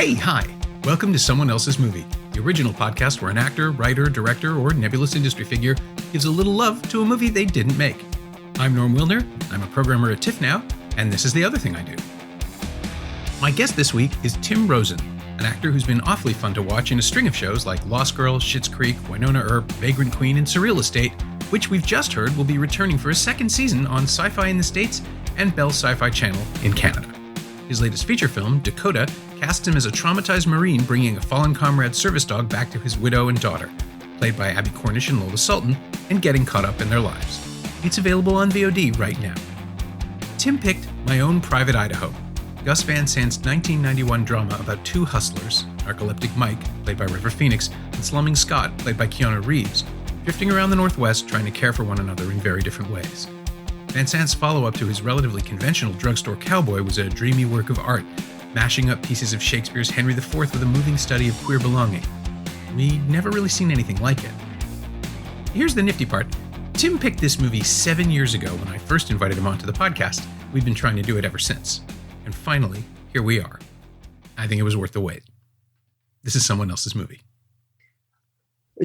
Hi. Welcome to Someone Else's Movie, the original podcast where an actor, writer, director, or nebulous industry figure gives a little love to a movie they didn't make. I'm Norm Wilner. I'm a programmer at TIFF now, and this is the other thing I do. My guest this week is Tim Rozon, an actor who's been awfully fun to watch in a string of shows like Lost Girl, Schitt's Creek, Winona Earp, Vagrant Queen, and Surreal Estate, which we've just heard will be returning for a second season on Sci-Fi in the States and Bell Sci-Fi Channel in Canada. His latest feature film, Dakota, casts him as a traumatized Marine bringing a fallen comrade's service dog back to his widow and daughter, played by Abby Cornish and Lola Sultan, and getting caught up in their lives. It's available on VOD right now. Tim picked My Own Private Idaho, Gus Van Sant's 1991 drama about two hustlers, narcoleptic Mike, played by River Phoenix, and slumming Scott, played by Keanu Reeves, drifting around the Northwest trying to care for one another in very different ways. Van Sant's follow-up to his relatively conventional drugstore cowboy was a dreamy work of art, mashing up pieces of Shakespeare's Henry IV with a moving study of queer belonging. We'd never really seen anything like it. Here's the nifty part. Tim picked this movie 7 years ago when I first invited him onto the podcast. We've been trying to do it ever since. And finally, here we are. I think it was worth the wait. This is Someone Else's Movie.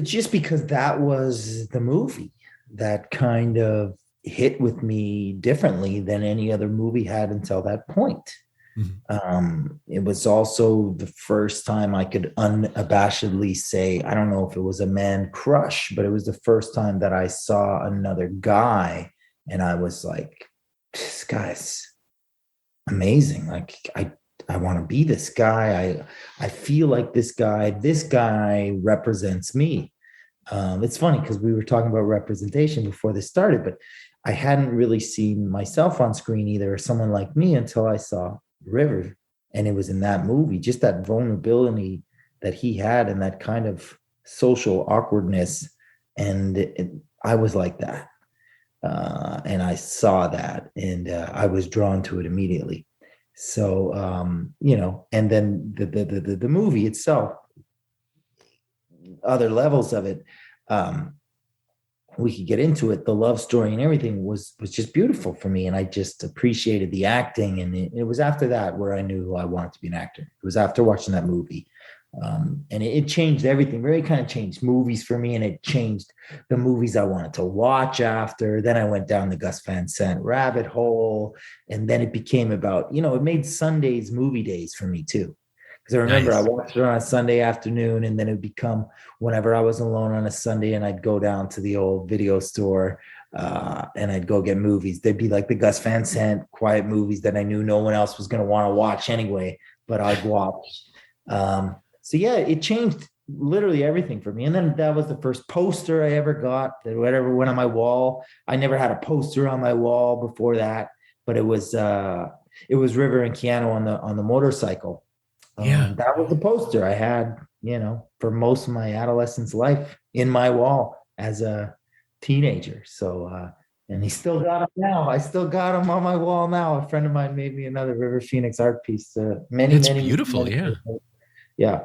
Just because that was the movie that kind of hit with me differently than any other movie had until that point. Mm-hmm. It was also the first time I could unabashedly say, I don't know if it was a man crush, but it was the first time that I saw another guy and I was like, this guy's amazing. Like I want to be this guy. I feel like this guy represents me. It's funny because we were talking about representation before this started, but I hadn't really seen myself on screen either, or someone like me, until I saw River. And it was in that movie, just that vulnerability that he had and that kind of social awkwardness. And I was like that. And I saw that and I was drawn to it immediately. So, and then the movie itself, other levels of it, we could get into it. The love story and everything was just beautiful for me. And I just appreciated the acting. And it was after that where I knew I wanted to be an actor. It was after watching that movie. And it changed everything, really kind of changed movies for me. And it changed the movies I wanted to watch after. Then I went down the Gus Van Sant rabbit hole. And then it became about, it made Sundays movie days for me too. Because I remember I watched it on a Sunday afternoon, and then it would become whenever I was alone on a Sunday and I'd go down to the old video store and I'd go get movies. They'd be like the Gus Van Sant quiet movies that I knew no one else was going to want to watch anyway, but I'd watch. So yeah, it changed literally everything for me. And then that was the first poster I ever got that whatever went on my wall. I never had a poster on my wall before that, but it was River and Keanu on the motorcycle. That was the poster I had, for most of my adolescence life in my wall as a teenager. So, and he still got him now. I still got him on my wall now. A friend of mine made me another River Phoenix art piece. It's beautiful. Yeah. Yeah.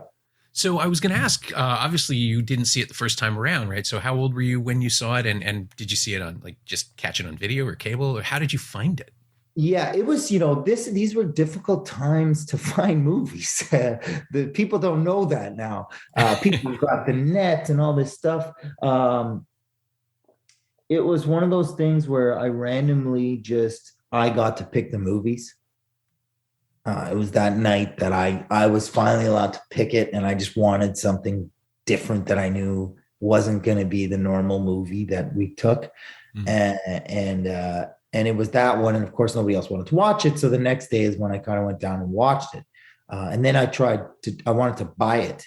So I was going to ask, obviously you didn't see it the first time around, right? So how old were you when you saw it? And did you see it on just catch it on video or cable, or how did you find it? Yeah, it was, these were difficult times to find movies. The people don't know that now. People got the net and all this stuff. It was one of those things where I randomly I got to pick the movies. It was that night that I was finally allowed to pick it, and I just wanted something different that I knew wasn't going to be the normal movie that we took. Mm-hmm. And it was that one. And of course, nobody else wanted to watch it. So the next day is when I kind of went down and watched it. And then I wanted to buy it.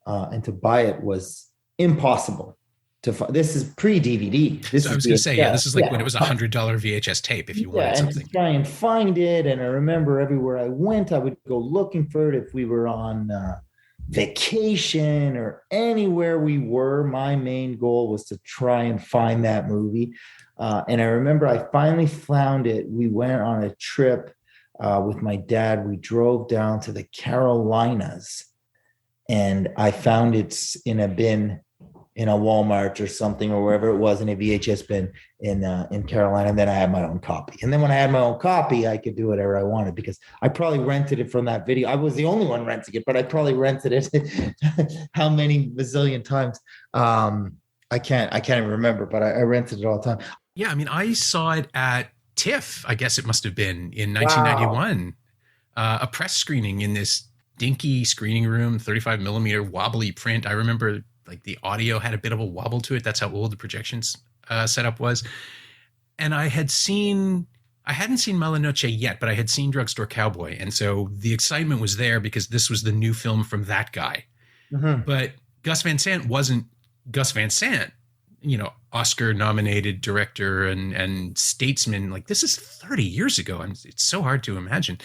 And to buy it was impossible. This is pre-DVD. I was going to say, this is when it was $100 VHS tape if you wanted something. And to try and find it. And I remember everywhere I went, I would go looking for it. If we were on vacation or anywhere we were, my main goal was to try and find that movie. And I remember I finally found it. We went on a trip with my dad. We drove down to the Carolinas, and I found it in a bin in a Walmart or something, or wherever it was, in a VHS bin in Carolina. And then I had my own copy. And then when I had my own copy, I could do whatever I wanted, because I probably rented it from that video. I was the only one renting it, but I probably rented it how many bazillion times. I can't even remember, but I rented it all the time. Yeah, I mean, I saw it at TIFF, I guess it must have been, in Wow. 1991. A press screening in this dinky screening room, 35 millimeter wobbly print. I remember like the audio had a bit of a wobble to it. That's how old the projections setup was. And I hadn't seen Mala Noche yet, but I had seen Drugstore Cowboy. And so the excitement was there because this was the new film from that guy. Mm-hmm. But Gus Van Sant wasn't Gus Van Sant, you know, Oscar nominated director and statesman. Like, this is 30 years ago. And it's so hard to imagine.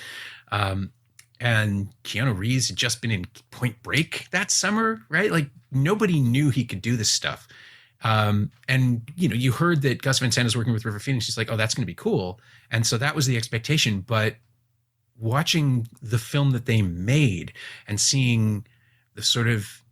And Keanu Reeves had just been in Point Break that summer, right? Like, nobody knew he could do this stuff. And, you know, you heard that Gus Van Sant is working with River Phoenix. He's like, oh, that's going to be cool. And so that was the expectation. But watching the film that they made and seeing the sort of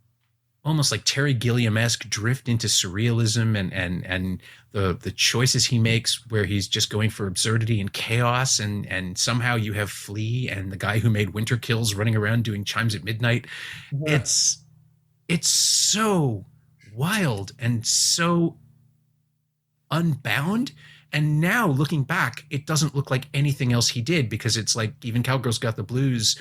almost like Terry Gilliam-esque drift into surrealism and the choices he makes, where he's just going for absurdity and chaos, and somehow you have Flea and the guy who made Winter Kills running around doing Chimes at Midnight. Yeah. It's so wild and so unbound. And now looking back, it doesn't look like anything else he did, because it's like even Cowgirls Got the Blues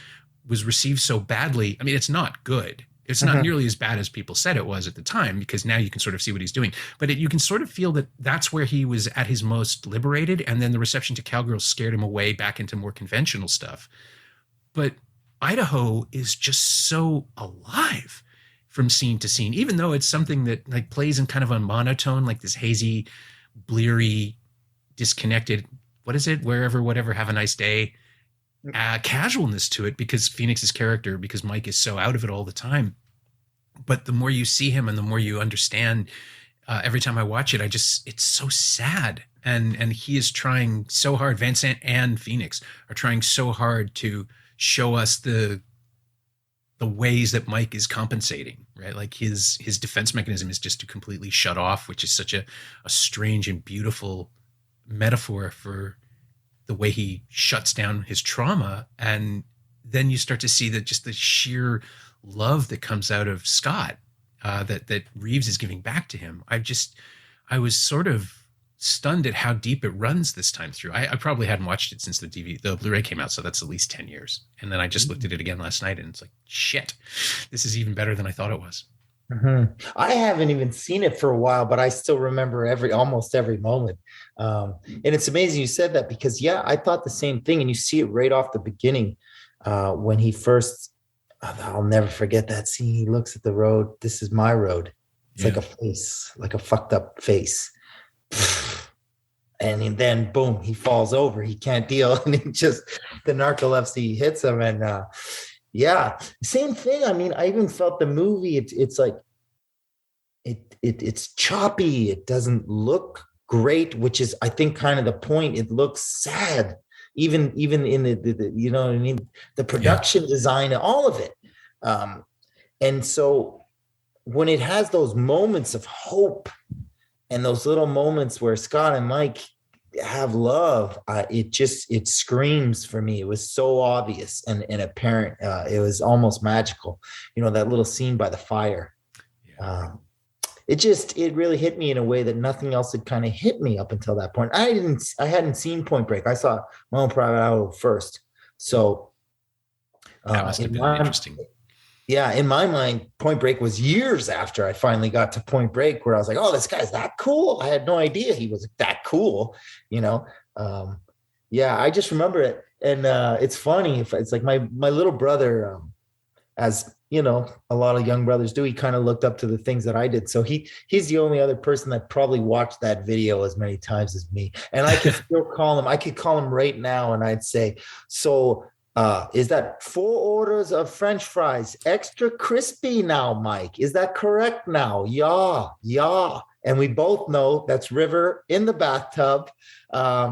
was received so badly. I mean, it's not good. It's not nearly as bad as people said it was at the time, because now you can sort of see what he's doing. But you can sort of feel that that's where he was at his most liberated. And then the reception to Cowgirls scared him away back into more conventional stuff. But Idaho is just so alive from scene to scene, even though it's something that like plays in kind of a monotone, like this hazy, bleary, disconnected, what is it? Wherever, whatever, have a nice day. Casualness to it, because Phoenix's character, because Mike is so out of it all the time. But the more you see him and the more you understand, every time I watch it, it's so sad. And he is trying so hard. Van Sant and Phoenix are trying so hard to show us the ways that Mike is compensating, right? Like his defense mechanism is just to completely shut off, which is such a strange and beautiful metaphor for the way he shuts down his trauma. And then you start to see that just the sheer love that comes out of Scott, that Reeves is giving back to him. I was sort of stunned at how deep it runs this time through. I probably hadn't watched it since the Blu-ray came out. So that's at least 10 years. And then I just looked at it again last night and it's like, shit, this is even better than I thought it was. Mm-hmm. I haven't even seen it for a while, but I still remember almost every moment. And it's amazing you said that, because I thought the same thing. And you see it right off the beginning, when he first, I'll never forget that scene. He looks at the road. This is my road. It's like a face, like a fucked up face. And then boom, he falls over. He can't deal. And the narcolepsy hits him. And, same thing. I mean, I even felt the movie, it's like, it's choppy. It doesn't look great, which is, I think, kind of the point. It looks sad, even in the you know what I mean? The production design, all of it. And so when it has those moments of hope and those little moments where Scott and Mike have love, it screams for me. It was so obvious and apparent. It was almost magical, that little scene by the fire. It really hit me in a way that nothing else had kind of hit me up until that point. I hadn't seen Point Break. I saw My Own Private Idaho first. So that must have been interesting. Yeah, in my mind, Point Break was years after I finally got to Point Break, where I was like, oh, this guy's that cool. I had no idea he was that cool, I just remember it. And it's funny. It's like my little brother, as a lot of young brothers do, he kind of looked up to the things that I did. So he's the only other person that probably watched that video as many times as me. And I could still call him. I could call him right now and I'd say, so is that 4 orders of French fries, extra crispy now, Mike? Is that correct now? Yeah. And we both know that's River in the bathtub,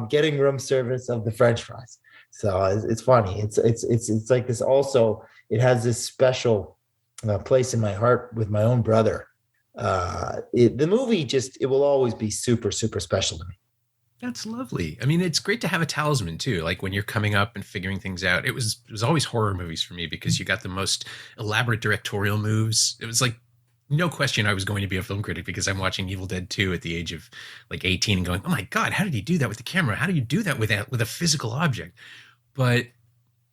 getting room service of the French fries. So it's funny. It's like this also. It has this special place in my heart with my own brother, The movie it will always be super, super special to me. That's lovely. I mean, it's great to have a talisman too. Like when you're coming up and figuring things out. It was always horror movies for me because you got the most elaborate directorial moves. It was like no question I was going to be a film critic because I'm watching Evil Dead 2 at the age of like 18 and going, "Oh my God, how did he do that with the camera? How do you do that with a physical object?" But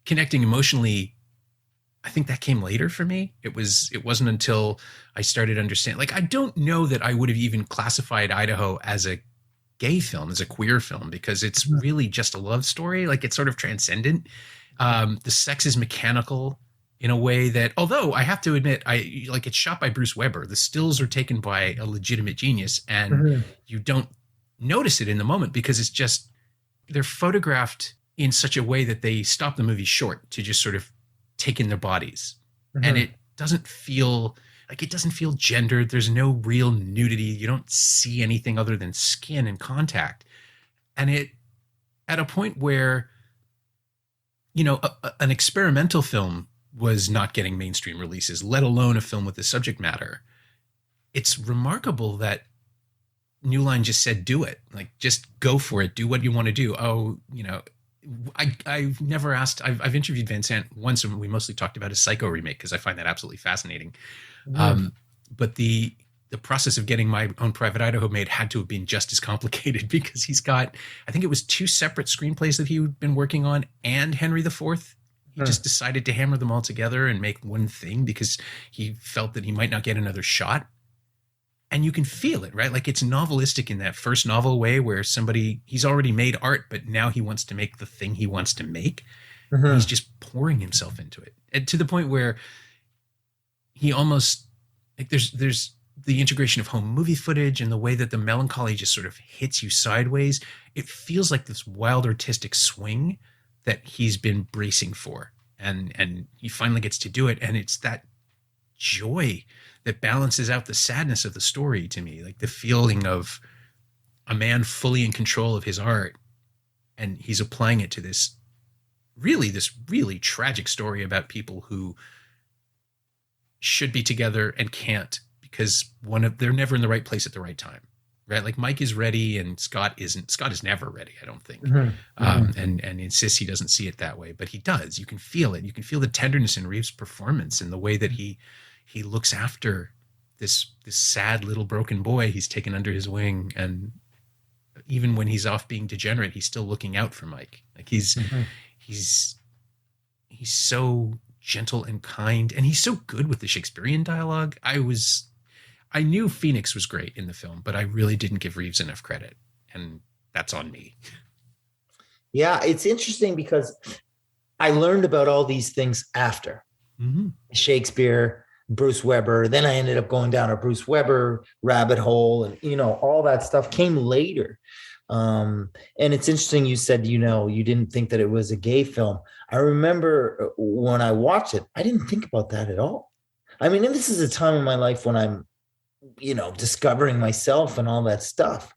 connecting emotionally, I think that came later for me. It wasn't until I started understanding. Like I don't know that I would have even classified Idaho as a gay film, as a queer film, because it's really just a love story. Like it's sort of transcendent. The sex is mechanical in a way that, although I have to admit, it's shot by Bruce Weber. The stills are taken by a legitimate genius, and you don't notice it in the moment because they're photographed in such a way that they stop the movie short to just sort of take in their bodies. And it doesn't feel gendered. There's no real nudity. You don't see anything other than skin and contact. And it, at a point where, an experimental film was not getting mainstream releases, let alone a film with this subject matter. It's remarkable that New Line just said, do it. Like, just go for it. Do what you want to do. I've never asked. I've interviewed Van Sant once, and we mostly talked about his Psycho remake because I find that absolutely fascinating. But the process of getting my own Private Idaho made had to have been just as complicated because he's got, I think it was 2 separate screenplays that he'd been working on and Henry IV. He just decided to hammer them all together and make one thing because he felt that he might not get another shot. And you can feel it, right? Like it's novelistic in that first novel way where he's already made art, but now he wants to make the thing he wants to make. He's just pouring himself into it. And to the point where he almost, like there's the integration of home movie footage and the way that the melancholy just sort of hits you sideways. It feels like this wild artistic swing that he's been bracing for. And he finally gets to do it. And it's that joy that balances out the sadness of the story to me, like the feeling of a man fully in control of his art. And he's applying it to this really tragic story about people who should be together and can't because they're never in the right place at the right time, right? Like Mike is ready and Scott isn't. Scott is never ready, I don't think. And insists he doesn't see it that way, but he does. You can feel it. You can feel the tenderness in Reeves' performance and the way that he looks after this sad little broken boy he's taken under his wing. And even when he's off being degenerate, he's still looking out for Mike. Like he's so gentle and kind, and he's so good with the Shakespearean dialogue. I knew Phoenix was great in the film, but I really didn't give Reeves enough credit, and that's on me. Yeah, it's interesting because I learned about all these things after Shakespeare, Bruce Weber. Then I ended up going down a Bruce Weber rabbit hole, and all that stuff came later. And it's interesting you said, you didn't think that it was a gay film. I remember when I watched it, I didn't think about that at all. I mean, and this is a time in my life when I'm, discovering myself and all that stuff.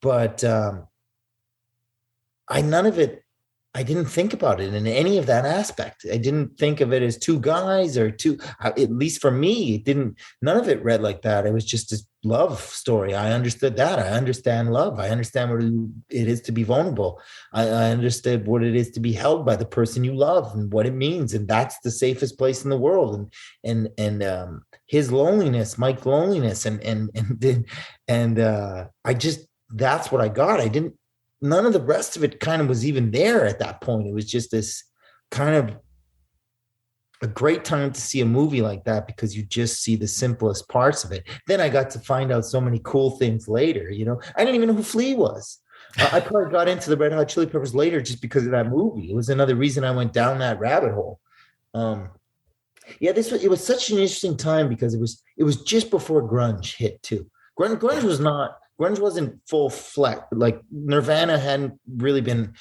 But I didn't think about it in any of that aspect. I didn't think of it as 2 guys or at least for me, none of it read like that. It was just a love story. I understood that. I understand love. I understand what it is to be vulnerable. I understood what it is to be held by the person you love and what it means. And that's the safest place in the world. And his loneliness, Mike's loneliness. And that's what I got. None of the rest of it kind of was even there at that point. It was just this kind of a great time to see a movie like that because you just see the simplest parts of it. Then I got to find out so many cool things later. I didn't even know who Flea was. I probably got into the Red Hot Chili Peppers later just because of that movie. It was another reason I went down that rabbit hole. It was such an interesting time because it was just before grunge hit too. Grunge wasn't full flex. Like Nirvana hadn't really been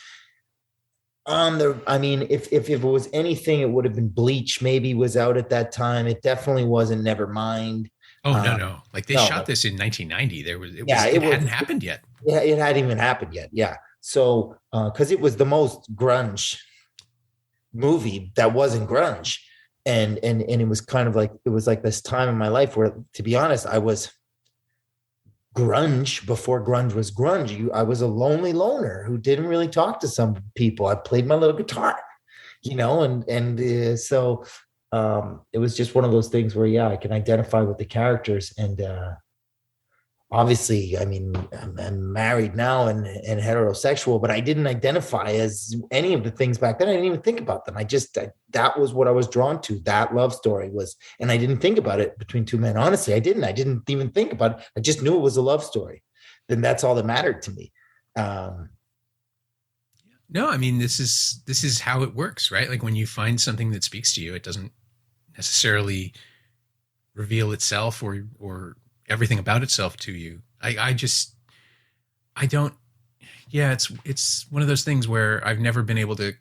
on the. I mean, if it was anything, it would have been Bleach. Maybe was out at that time. It definitely wasn't. Nevermind. Oh no! Like they shot this in 1990. It hadn't happened yet. Yeah, it hadn't even happened yet. Yeah. So because it was the most grunge movie that wasn't grunge, and it was kind of like it was like this time in my life where, to be honest, I was grunge before grunge was grunge. I was a lonely loner who didn't really talk to some people. I played my little guitar, so it was just one of those things where, yeah, I can identify with the characters. And obviously, I mean, I'm married now and heterosexual, but I didn't identify as any of the things back then. I didn't even think about them. That was what I was drawn to. That love story was, and I didn't think about it between two men. Honestly, I didn't even think about it. I just knew it was a love story. Then that's all that mattered to me. No, I mean, this is how it works, right? Like when you find something that speaks to you, it doesn't necessarily reveal itself or everything about itself to you. It's one of those things where I've never been able to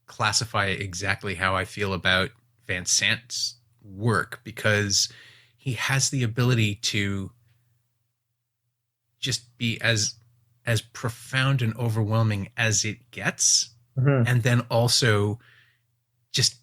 classify exactly how I feel about Van Sant's work, because he has the ability to just be as profound and overwhelming as it gets, and then also just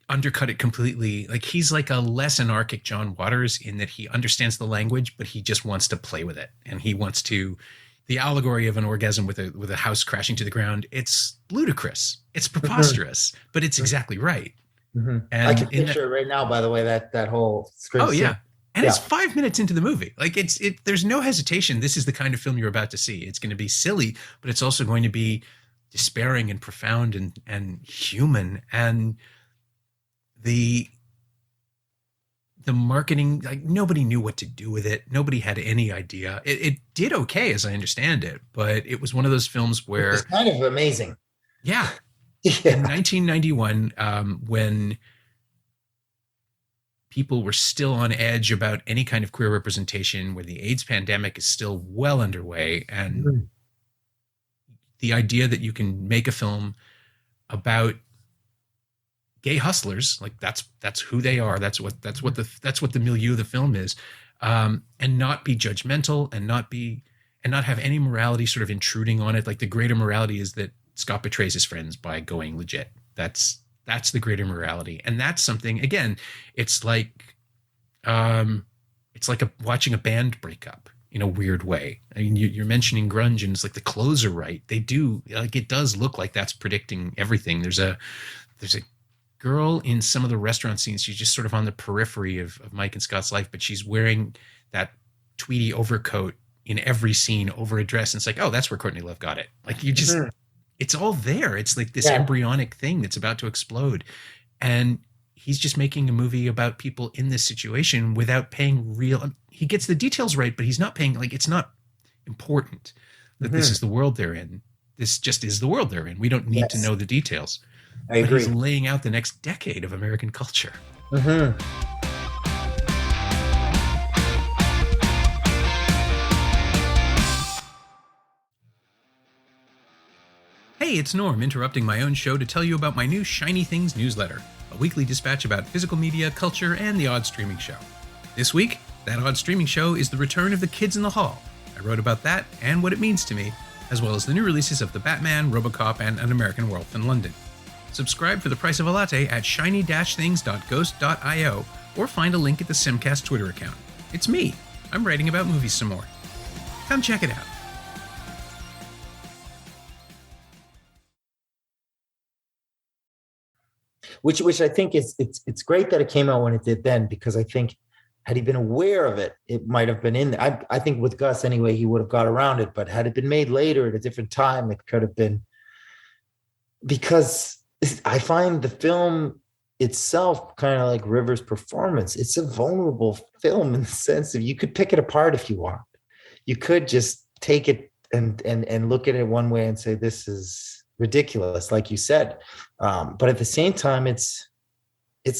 undercut it completely. Like he's like a less anarchic John Waters in that he understands the language, but he just wants to play with it. And he wants to, the allegory of an orgasm with a house crashing to the ground. It's ludicrous. It's preposterous, but it's exactly right. And I can picture it right now, by the way, that whole screen. Oh yeah. And it's 5 minutes into the movie. Like there's no hesitation. This is the kind of film you're about to see. It's going to be silly, but it's also going to be despairing and profound and human. And the marketing, like nobody knew what to do with it. Nobody had any idea. It did okay, as I understand it, but it was one of those films where it's kind of amazing. Yeah. In 1991, when people were still on edge about any kind of queer representation, where the AIDS pandemic is still well underway, and the idea that you can make a film about gay hustlers, like that's who they are. That's what the milieu of the film is, and not be judgmental and not have any morality sort of intruding on it. Like the greater morality is that Scott betrays his friends by going legit. That's the greater morality, and that's something. Again, it's like watching a band break up in a weird way. I mean, you're mentioning grunge, and it's like the clothes are right. They do, like, it does look like that's predicting everything. There's a girl in some of the restaurant scenes. She's just sort of on the periphery of Mike and Scott's life, but she's wearing that tweedy overcoat in every scene over a dress. And it's like, oh, that's where Courtney Love got it. Like you just, it's all there. It's like this embryonic thing that's about to explode. And he's just making a movie about people in this situation without paying he gets the details right, but he's not paying, like, it's not important that this is the world they're in. This just is the world they're in. We don't need to know the details. I agree. He's laying out the next decade of American culture. Hey, it's Norm, interrupting my own show to tell you about my new Shiny Things newsletter, a weekly dispatch about physical media, culture, and the odd streaming show. This week, that odd streaming show is the return of The Kids in the Hall. I wrote about that and what it means to me, as well as the new releases of The Batman, RoboCop, and An American Werewolf in London. Subscribe for the price of a latte at shiny-things.ghost.io, or find a link at the Simcast Twitter account. It's me. I'm writing about movies some more. Come check it out. Which I think it's great that it came out when it did then, because I think had he been aware of it, it might have been in there. I think with Gus anyway, he would have got around it, but had it been made later at a different time, it could have been, because I find the film itself kind of like Rivers' performance. It's a vulnerable film in the sense of you could pick it apart if you want. You could just take it and look at it one way and say, this is ridiculous, like you said. But at the same time, it's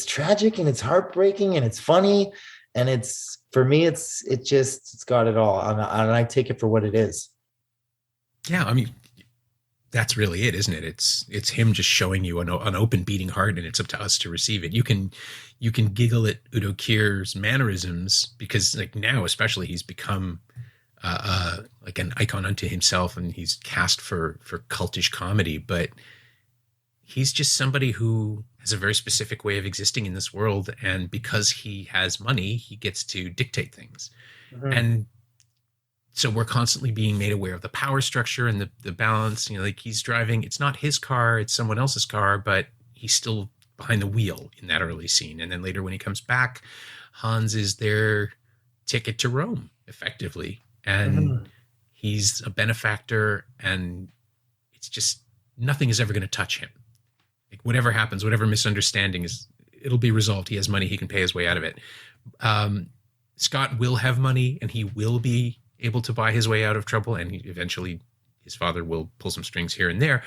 tragic and it's heartbreaking and it's funny. And it's, for me, it's got it all. And I take it for what it is. Yeah. I mean, that's really it, isn't it? It's him just showing you an open beating heart, and it's up to us to receive it. You can giggle at Udo Kier's mannerisms, because like now, especially, he's become like an icon unto himself, and he's cast for cultish comedy, but he's just somebody who has a very specific way of existing in this world. And because he has money, he gets to dictate things. And So we're constantly being made aware of the power structure and the balance. Like he's driving, it's not his car, it's someone else's car, but he's still behind the wheel in that early scene. And then later when he comes back, Hans is their ticket to Rome, effectively. And he's a benefactor, and it's just nothing is ever going to touch him. Like whatever happens, whatever misunderstanding it'll be resolved. He has money, he can pay his way out of it. Scott will have money, and he will be able to buy his way out of trouble, and eventually his father will pull some strings here and there.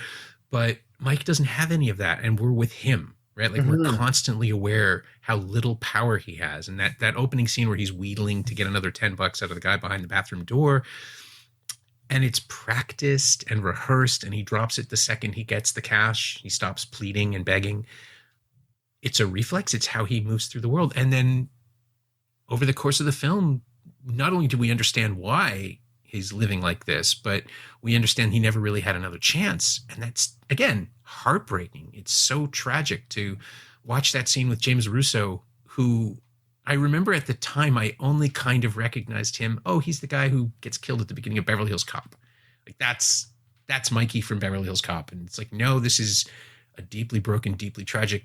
But Mike doesn't have any of that, and we're with him, right? Like we're constantly aware how little power he has. And that opening scene where he's wheedling to get another $10 out of the guy behind the bathroom door, and it's practiced and rehearsed, and he drops it the second he gets the cash. He stops pleading and begging. It's a reflex. It's how he moves through the world. And then over the course of the film, not only do we understand why he's living like this, but we understand he never really had another chance. And that's, again, heartbreaking. It's so tragic to watch that scene with James Russo, who I remember at the time, I only kind of recognized him. Oh, he's the guy who gets killed at the beginning of Beverly Hills Cop. Like that's Mikey from Beverly Hills Cop. And it's like, no, this is a deeply broken, deeply tragic,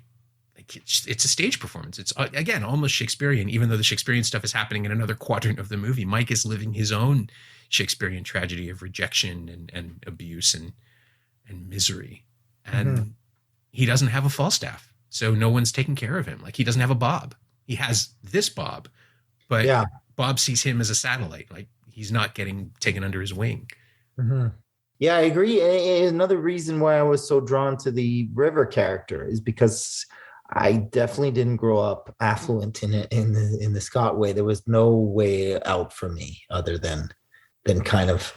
like it's a stage performance. It's, again, almost Shakespearean, even though the Shakespearean stuff is happening in another quadrant of the movie. Mike is living his own Shakespearean tragedy of rejection and abuse and misery. And he doesn't have a Falstaff, so no one's taking care of him. Like he doesn't have a Bob. He has this Bob, but Bob sees him as a satellite. Like he's not getting taken under his wing. Yeah, I agree. And another reason why I was so drawn to the River character is because I definitely didn't grow up affluent in the Scott way. There was no way out for me other than kind of,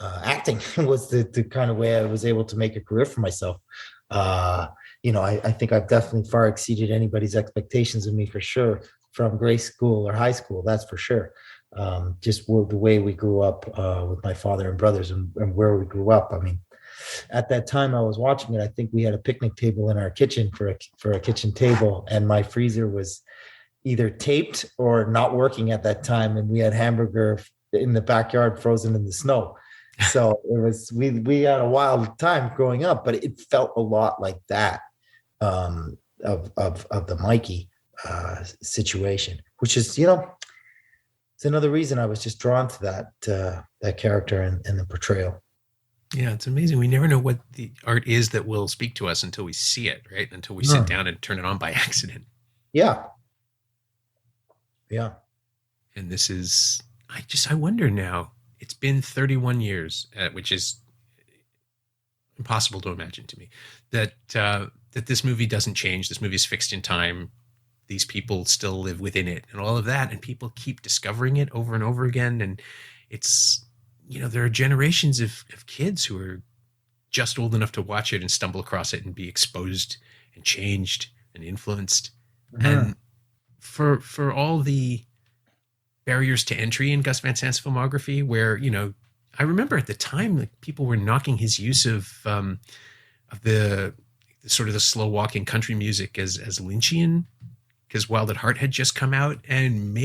acting was the kind of way I was able to make a career for myself. I think I've definitely far exceeded anybody's expectations of me for sure, from grade school or high school. That's for sure. Just the way we grew up with my father and brothers and where we grew up. I mean, at that time I was watching it, I think we had a picnic table in our kitchen for a kitchen table, and my freezer was either taped or not working at that time. And we had hamburger in the backyard frozen in the snow. So it was, we had a wild time growing up, but it felt a lot like that of the Mikey situation, which is, it's another reason I was just drawn to that character and the portrayal. Yeah, it's amazing. We never know what the art is that will speak to us until we see it, right? Until we sit down and turn it on by accident. Yeah. And this is, I wonder now, it's been 31 years, which is impossible to imagine to me, that this movie doesn't change. This movie is fixed in time. These people still live within it and all of that. And people keep discovering it over and over again. And it's, there are generations of kids who are just old enough to watch it and stumble across it and be exposed and changed and influenced. And for all the barriers to entry in Gus Van Sant's filmography, where, I remember at the time, like people were knocking his use of the sort of the slow walking country music as Lynchian, because Wild at Heart had just come out, and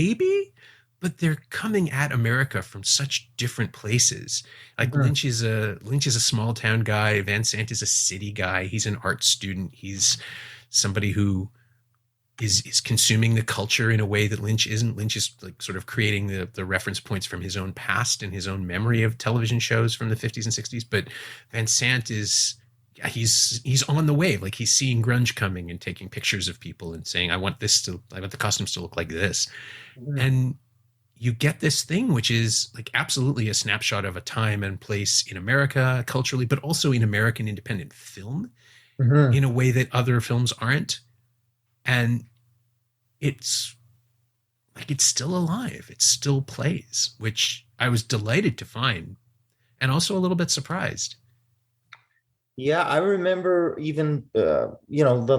but they're coming at America from such different places. Like Lynch is a small town guy. Van Sant is a city guy. He's an art student. He's somebody who is consuming the culture in a way that Lynch isn't. Lynch is like sort of creating the reference points from his own past and his own memory of television shows from the 50s and 60s. But Van Sant he's on the wave. Like he's seeing grunge coming and taking pictures of people and saying, I want the costumes to look like this. And you get this thing, which is like absolutely a snapshot of a time and place in America culturally, but also in American independent film in a way that other films aren't. And it's still alive. It still plays, which I was delighted to find, and also a little bit surprised. Yeah, I remember even, the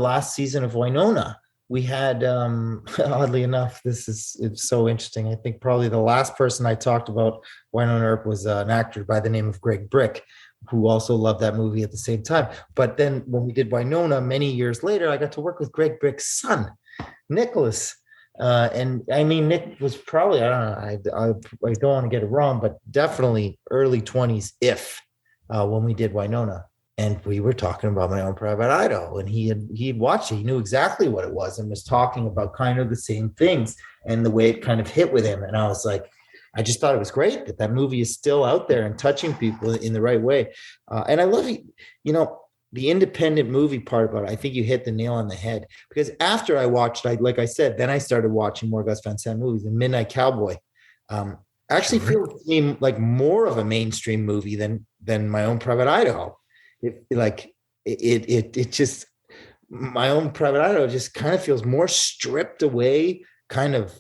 last season of Winona, we had, oddly enough, it's so interesting. I think probably the last person I talked about Winona Earp was an actor by the name of Greg Brick, who also loved that movie at the same time. But then when we did Winona many years later, I got to work with Greg Brick's son, Nicholas. And I mean, Nick was probably, I don't know, I don't want to get it wrong, but definitely early 20s, if when we did Winona. And we were talking about My Own Private Idaho, and he'd watched it. He knew exactly what it was and was talking about kind of the same things and the way it kind of hit with him. And I was like, I just thought it was great that that movie is still out there and touching people in the right way. And I love it, the independent movie part about it. I think you hit the nail on the head, because after I watched, like I said, then I started watching more Gus Van Sant movies. And Midnight Cowboy actually feels to me like more of a mainstream movie than My Own Private Idaho. It just, My Own Private Idaho just kind of feels more stripped away. Kind of,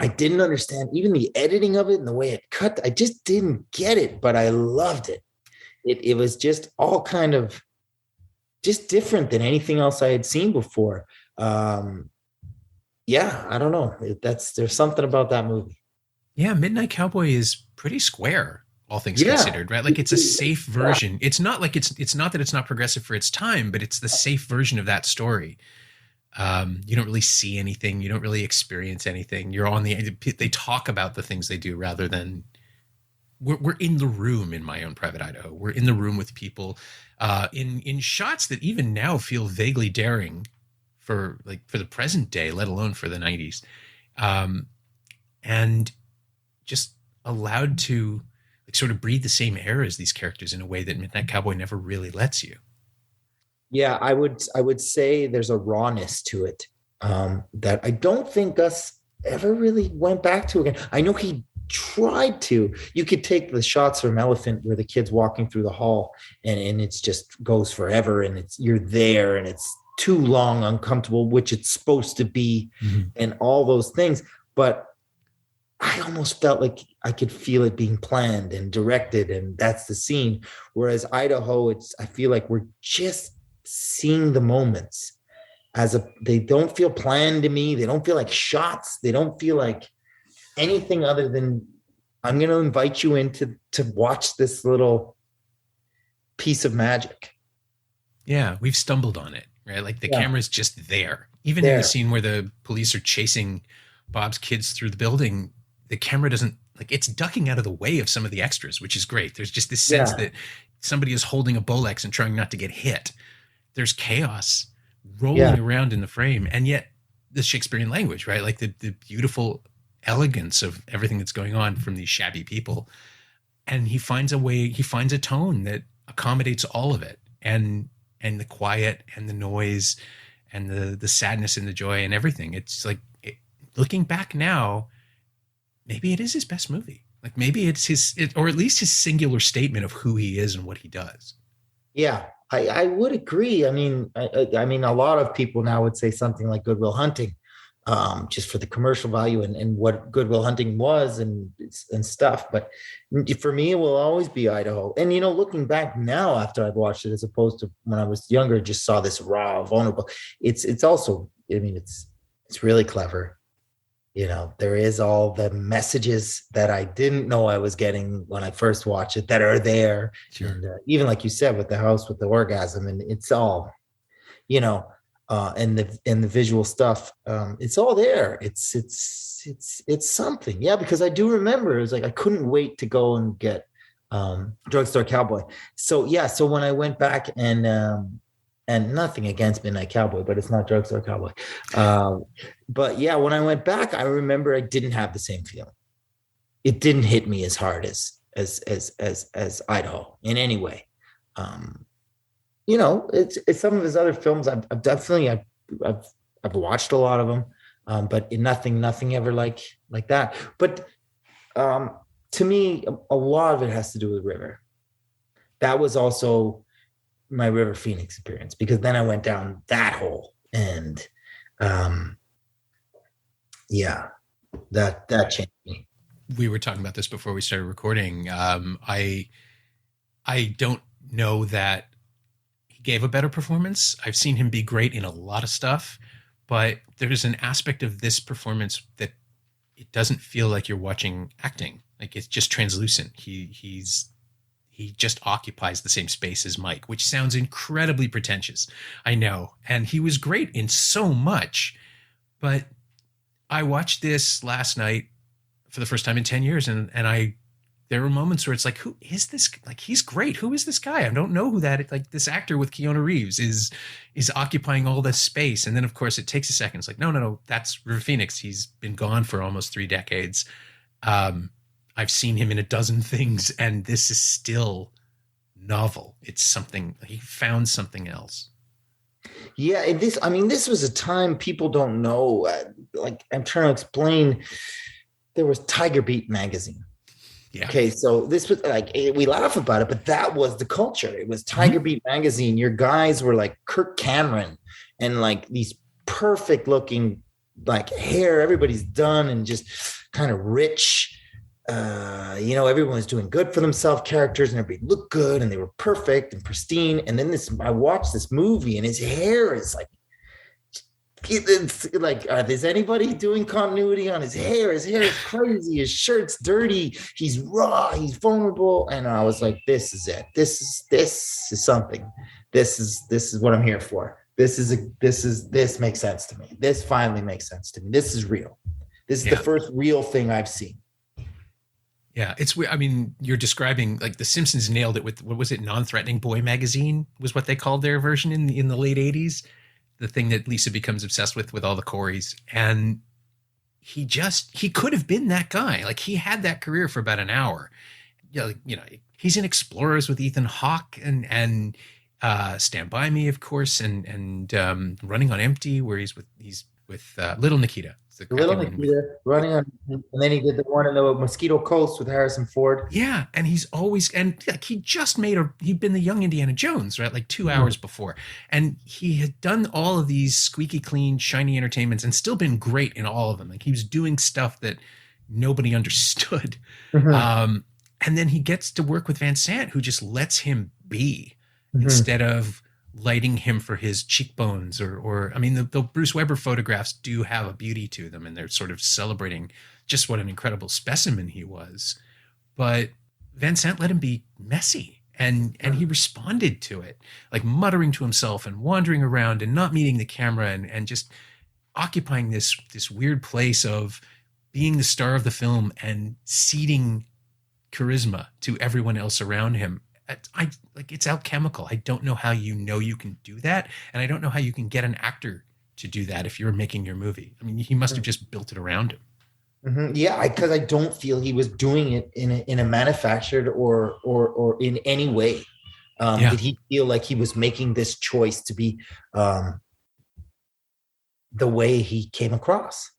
I didn't understand even the editing of it and the way it cut. I just didn't get it, but I loved it. It was just all kind of just different than anything else I had seen before. I don't know. There's something about that movie. Yeah, Midnight Cowboy is pretty square, all things considered, right? Like it's a safe version. It's not like it's not that it's not progressive for its time, but it's the safe version of that story. You don't really see anything. You don't really experience anything. You're on they talk about the things they do rather than we're in the room in My Own Private Idaho. We're in the room with people in shots that even now feel vaguely daring for the present day, let alone for the 90s. And just allowed to sort of breathe the same air as these characters in a way that Midnight Cowboy never really lets you. Yeah, I would say there's a rawness to it that I don't think Gus ever really went back to again. I know he tried to. You could take the shots from Elephant where the kid's walking through the hall and it's just goes forever, and you're there, and it's too long, uncomfortable, which it's supposed to be, and all those things. But I almost felt like I could feel it being planned and directed, and that's the scene. Whereas Idaho, I feel like we're just seeing the moments they don't feel planned to me. They don't feel like shots. They don't feel like anything other than I'm going to invite you in to watch this little piece of magic. Yeah, we've stumbled on it, right? Like the camera's just there. Even in the scene where the police are chasing Bob's kids through the building, the camera doesn't, it's ducking out of the way of some of the extras, which is great. There's just this sense that somebody is holding a Bolex and trying not to get hit. There's chaos rolling around in the frame, and yet the Shakespearean language, right? Like the beautiful elegance of everything that's going on from these shabby people. And he finds a tone that accommodates all of it, and the quiet and the noise and the sadness and the joy and everything. It's like, looking back now, maybe it is his best movie. Like maybe it's or at least his singular statement of who he is and what he does. Yeah, I would agree. I mean, a lot of people now would say something like Good Will Hunting, just for the commercial value and what Good Will Hunting was and stuff. But for me, it will always be Idaho. And, looking back now after I've watched it, as opposed to when I was younger, just saw this raw, vulnerable. It's also, it's really clever. There is all the messages that I didn't know I was getting when I first watched it that are there. Sure. And even like you said, with the house, with the orgasm, and it's all, and the visual stuff, it's all there. It's something. Yeah. Because I do remember, it was like, I couldn't wait to go and get Drugstore Cowboy. So when I went back and nothing against Midnight Cowboy, but it's not Drugstore Cowboy. But yeah, when I went back, I remember I didn't have the same feeling. It didn't hit me as hard as Idaho in any way. It's some of his other films. I've watched a lot of them, but nothing ever like that. But to me, a lot of it has to do with River. That was also my River Phoenix experience, because then I went down that hole, and that changed me. We were talking about this before we started recording. I don't know that he gave a better performance. I've seen him be great in a lot of stuff, but there's an aspect of this performance that it doesn't feel like you're watching acting. Like it's just translucent. He just occupies the same space as Mike, which sounds incredibly pretentious. I know. And he was great in so much, but I watched this last night for the first time in 10 years. And there were moments where it's like, who is this? Like, he's great. Who is this guy? I don't know who that, like this actor with Keanu Reeves is occupying all this space. And then of course it takes a second. It's like, no, that's River Phoenix. He's been gone for almost 3 decades. I've seen him in a dozen things, and this is still novel. It's something, he found something else. Yeah. This was a time people don't know. Like, I'm trying to explain, there was Tiger Beat magazine. Yeah. Okay, so this was like, we laugh about it, but that was the culture. It was Tiger Beat magazine. Your guys were like Kirk Cameron and like these perfect looking, like hair, everybody's done and just kind of rich. Everyone was doing good for themselves, characters, and everybody looked good and they were perfect and pristine. And then I watched this movie and his hair is like, it's like, is anybody doing continuity on his hair? His hair is crazy. His shirt's dirty. He's raw. He's vulnerable. And I was like, this is it. This is something. This is what I'm here for. This makes sense to me. This finally makes sense to me. This is real. This is the first real thing I've seen. Yeah, it's weird. I mean, you're describing, like, The Simpsons nailed it with, what was it? Non-Threatening Boy magazine was what they called their version in the late 80s. The thing that Lisa becomes obsessed with all the Coreys. And he could have been that guy. Like, he had that career for about an hour. He's in Explorers with Ethan Hawke and Stand By Me, of course, and Running on Empty, where he's with Little Nikita. Little Nikita, Running on, and then he did the one in the Mosquito Coast with Harrison Ford. Yeah, and he's always, and like, he just he'd been the young Indiana Jones, right? Like 2 hours before. And he had done all of these squeaky clean, shiny entertainments and still been great in all of them. Like, he was doing stuff that nobody understood. And then he gets to work with Van Sant, who just lets him be instead of lighting him for his cheekbones or I mean, the Bruce Weber photographs do have a beauty to them, and they're sort of celebrating just what an incredible specimen he was. But Van Sant let him be messy, and he responded to it, like muttering to himself and wandering around and not meeting the camera and just occupying this weird place of being the star of the film and ceding charisma to everyone else around him. It's alchemical. I don't know how you can do that, and I don't know how you can get an actor to do that if you're making your movie. I mean, he must have just built it around him. Yeah, because I don't feel he was doing it in a manufactured or in any way. Did he feel like he was making this choice to be the way he came across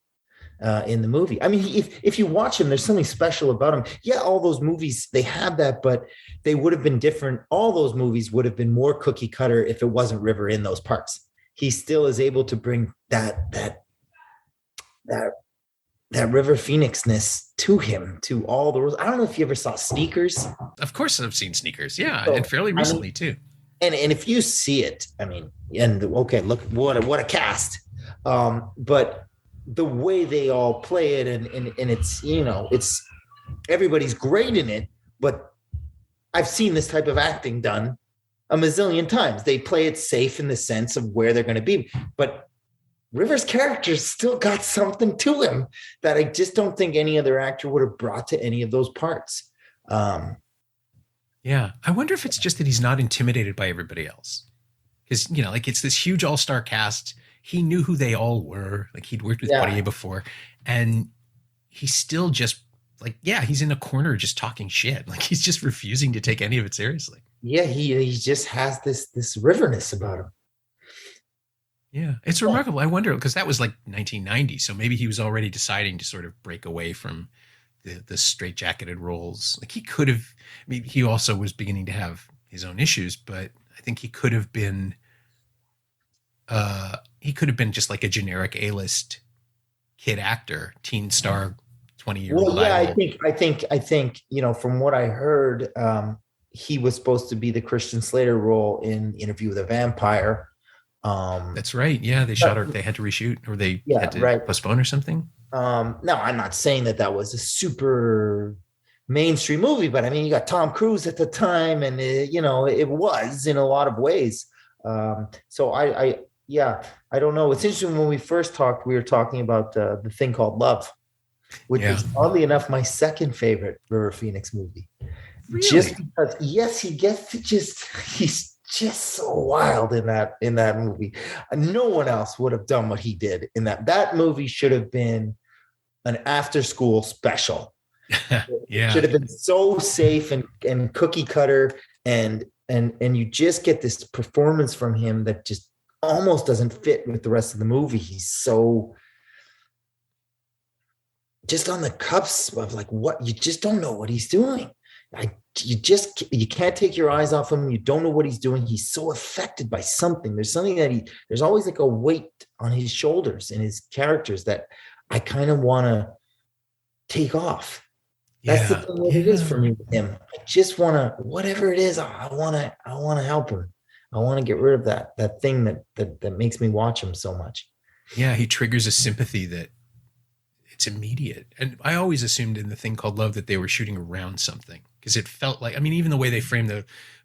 in the movie? I mean, if you watch him, there's something special about him. Yeah, all those movies, they have that, but they would have been different. All those movies would have been more cookie cutter if it wasn't River in those parts. He still is able to bring that River Phoenix-ness to him, to all the rules. I don't know if you ever saw Sneakers. Of course I've seen Sneakers. Yeah, and fairly recently too. And if you see it, I mean, and okay, look, what a cast. But the way they all play it and it's, it's everybody's great in it, but I've seen this type of acting done a mazillion times. They play it safe in the sense of where they're going to be, but River's character's still got something to him that I just don't think any other actor would have brought to any of those parts. Yeah. I wonder if it's just that he's not intimidated by everybody else. Because, like, it's this huge all-star cast. He knew who they all were. Like, he'd worked with Poitier before. And he's still just like, he's in a corner just talking shit. Like, he's just refusing to take any of it seriously. Yeah, he just has this Riverness about him. Yeah, it's remarkable. I wonder, because that was like 1990. So maybe he was already deciding to sort of break away from the straitjacketed roles. Like, he could have, I mean, he also was beginning to have his own issues, but I think he could have been just like a generic A-list kid actor, teen star, 20-year-old. Well, yeah, I think, from what I heard, he was supposed to be the Christian Slater role in Interview with a Vampire. That's right. Yeah, they had to reshoot, or they had to postpone or something. No, I'm not saying that was a super mainstream movie, but I mean, you got Tom Cruise at the time, and it was in a lot of ways. So Yeah, I don't know. It's interesting. When we first talked, we were talking about the thing called Love, which Yeah. is oddly enough my second favorite River Phoenix movie. Just Really? because, yes, he gets to just he's just so wild in that movie. No one else would have done what he did in that. That movie should have been an after school special. It should Yeah. have been so safe and cookie cutter, and you just get this performance from him that just almost doesn't fit with the rest of the movie. He's so just on the cusp of like what you just don't know what he's doing. You can't take your eyes off him. You don't know what he's doing. He's so affected by something. There's something there's always like a weight on his shoulders and his characters that I kind of want to take off. That's the Yeah. thing that it is Yeah. for me with him. I just want to, whatever it is, I want to help him. I want to get rid of that thing that makes me watch him so much. Yeah. He triggers a sympathy that it's immediate. And I always assumed in the thing called Love that they were shooting around something because it felt like, I mean, even the way they frame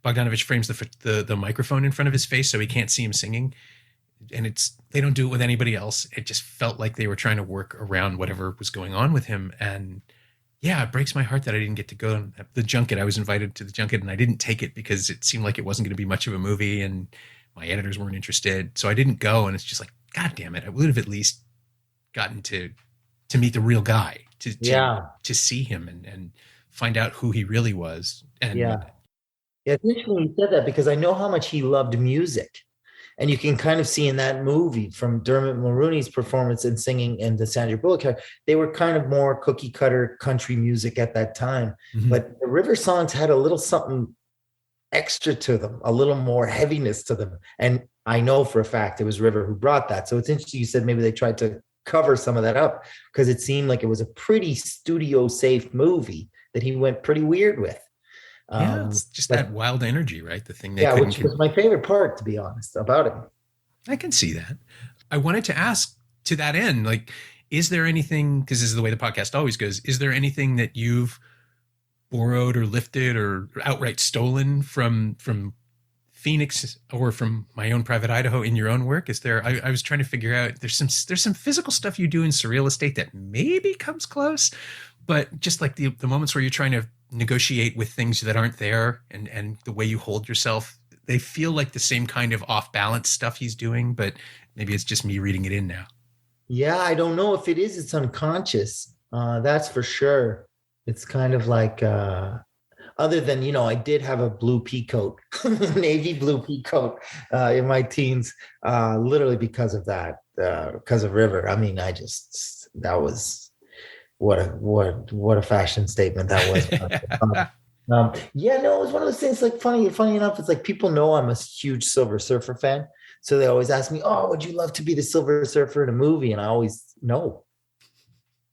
Bogdanovich frames the microphone in front of his face so he can't see him singing. And they don't do it with anybody else. It just felt like they were trying to work around whatever was going on with him. And yeah, it breaks my heart that I didn't get to go on the junket. I was invited to the junket and I didn't take it because it seemed like it wasn't going to be much of a movie and my editors weren't interested. So I didn't go. And it's just like, God damn it. I would have at least gotten to meet the real guy, Yeah. to see him and find out who he really was. And Yeah. Yeah. It's interesting you said that because I know how much he loved music. And you can kind of see in that movie from Dermot Mulroney's performance and singing and the Sandra Bullock, they were kind of more cookie cutter country music at that time. mm-hmm. But the River songs had a little something extra to them, a little more heaviness to them. And I know for a fact it was River who brought that. So it's interesting you said maybe they tried to cover some of that up because it seemed like it was a pretty studio safe movie that he went pretty weird with. Yeah, it's just that wild energy, right? The thing they yeah, couldn't. which was my favorite part, to be honest, about it. I can see that. I wanted to ask to that end, like, is there anything, because this is the way the podcast always goes, is there anything that you've borrowed or lifted or outright stolen from Phoenix or from My Own Private Idaho in your own work? Is there, I was trying to figure out, there's some physical stuff you do in Surreal Estate that maybe comes close, but just like the moments where you're trying to negotiate with things that aren't there and the way you hold yourself, they feel like the same kind of off balance stuff he's doing, but maybe it's just me reading it in now. Yeah, I don't know if it is. It's unconscious. That's for sure. It's kind of like, other than, I did have a blue pea coat, navy blue pea coat in my teens, literally because of that, because of River. I mean, that was, what a fashion statement that was. Yeah, no, it was one of those things like funny enough. It's like people know I'm a huge Silver Surfer fan. So they always ask me, oh, would you love to be the Silver Surfer in a movie? And I always, no,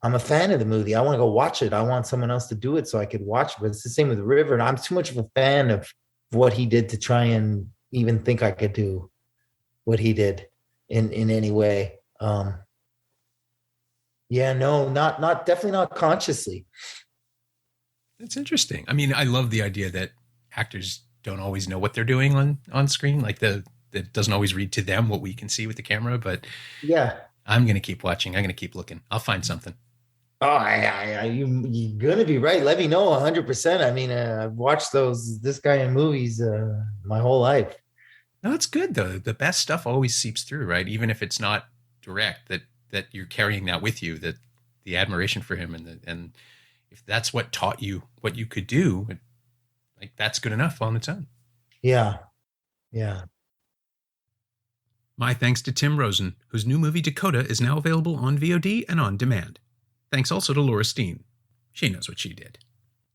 I'm a fan of the movie. I want to go watch it. I want someone else to do it so I could watch it. But it's the same with River. And I'm too much of a fan of what he did to try and even think I could do what he did in any way. Yeah, no, definitely not consciously. That's interesting. I mean, I love the idea that actors don't always know what they're doing on screen. Like that doesn't always read to them what we can see with the camera, but yeah, I'm going to keep watching. I'm going to keep looking. I'll find something. Oh, you're going to be right. Let me know 100%. I mean, I've watched this guy in movies my whole life. No, it's good though. The best stuff always seeps through, right? Even if it's not direct, that you're carrying that with you, that the admiration for him and if that's what taught you what you could do, like that's good enough on its own. Yeah. Yeah. My thanks to Tim Rozon, whose new movie Dakota is now available on VOD and on demand. Thanks also to Laura Steen. She knows what she did.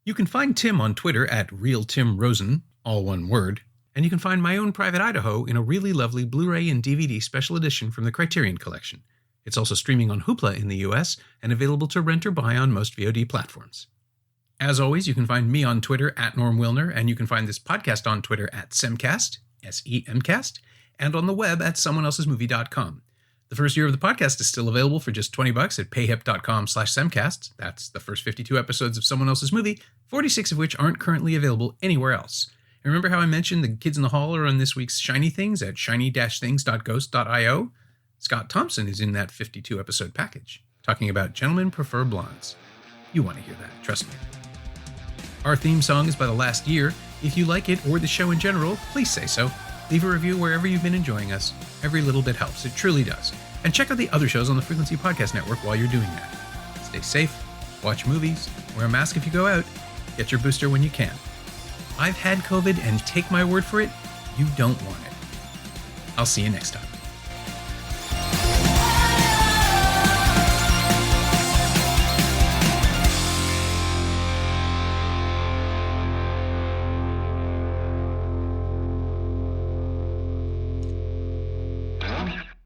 You can find Tim on Twitter at RealTimRozon, all one word, and you can find My Own Private Idaho in a really lovely Blu-ray and DVD special edition from the Criterion Collection. It's also streaming on Hoopla in the US and available to rent or buy on most VOD platforms. As always, you can find me on Twitter at Norm Wilner, and you can find this podcast on Twitter at Semcast, SEMcast, and on the web at someoneelsesmovie.com. The first year of the podcast is still available for just $20 at payhip.com/semcast. That's the first 52 episodes of Someone Else's Movie, 46 of which aren't currently available anywhere else. And remember how I mentioned the kids in the hall are on this week's Shiny Things at shiny-things.ghost.io? Scott Thompson is in that 52-episode package, talking about Gentlemen Prefer Blondes. You want to hear that, trust me. Our theme song is by The Last Year. If you like it or the show in general, please say so. Leave a review wherever you've been enjoying us. Every little bit helps, it truly does. And check out the other shows on the Frequency Podcast Network while you're doing that. Stay safe, watch movies, wear a mask if you go out, get your booster when you can. I've had COVID, and take my word for it, you don't want it. I'll see you next time.